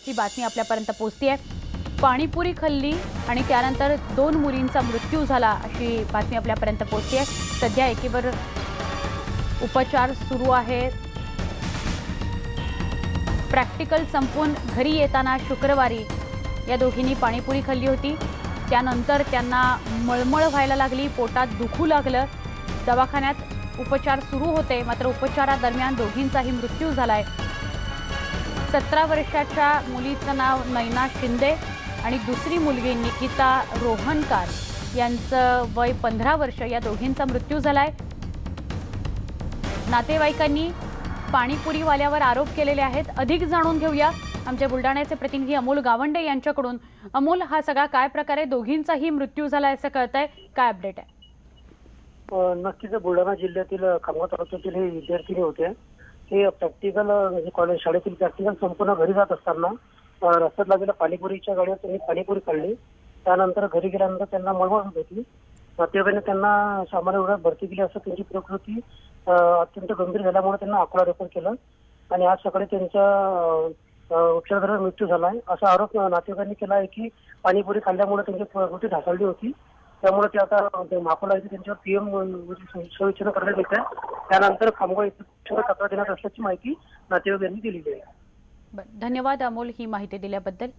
ही बातमी आपल्यापर्यंत पोहोचली आहे। पाणीपुरी खाल्ली आणि त्यानंतर 2 मुलींचा मृत्यू झाला अशी बातमी आपल्यापर्यंत पोहोचली आहे। सध्या एकीवर उपचार सुरू आहेत। प्रॅक्टिकल संपून घरी येताना शुक्रवारी या दोघींनी पाणीपुरी खाल्ली होती। त्यानंतर त्यांना मळमळ व्हायला लागली, पोटात दुखू लागलं। दवाखान्यात उपचार सुरू होते, मात्र उपचारादरम्यान दोघींचाही मृत्यू झालाय। 17 वर्षाच्या मुलीचं नाव नैना शिंदे आणि दुसरी मुलगी निकिता रोहनकार यांचं वय 15 वर्ष। या दोघींचा मृत्यू झालाय। नातेवाईकांनी पाणीपुरीवाल्यावर आरोप केलेले आहेत। अधिक जाणून घेऊया आमचे बुलढाण्याचे प्रतिनिधी अमोल गावंडे यांच्याकडून। अमोल, हा सगळा काय प्रकारे दोघींचाही मृत्यू झाला असं कळतंय, काय अपडेट आहे? नक्कीच बुलढाणा जिल्ह्यातील खामगाव तालुक्यातील हे विद्यार्थी होते। हे प्रॅक्टिकल म्हणजे कॉलेज शाळेतील प्रॅक्टिकल संपूर्ण घरी जात असताना रस्त्यात लागलेल्या पाणीपुरीच्या गाडीवर त्यांनी पाणीपुरी खाल्ली। त्यानंतर घरी गेल्यानंतर त्यांना मळमळ होत होती। नातेवाईकांनी त्यांना सामान्य रुग्णालयात भरती केली, असं त्यांची प्रकृती अत्यंत गंभीर झाल्यामुळे त्यांना अकोला रेफर केलं आणि आज सकाळी त्यांच्या उपचारादरम्यान मृत्यू झालाय, असा आरोप नातेवाईकांनी केला आहे की पाणीपुरी खाल्ल्यामुळे त्यांची प्रकृती ढासळली होती। त्यामुळे ते आता अकोला येथे त्यांच्यावर पीएम शवविच्छेदन करण्यात येत आहे। त्यानंतर खामगाव येथे तक्रार देण्यात असल्याची माहिती नातेवाईकांनी दिलेली आहे। धन्यवाद अमोल, ही माहिती दिल्याबद्दल।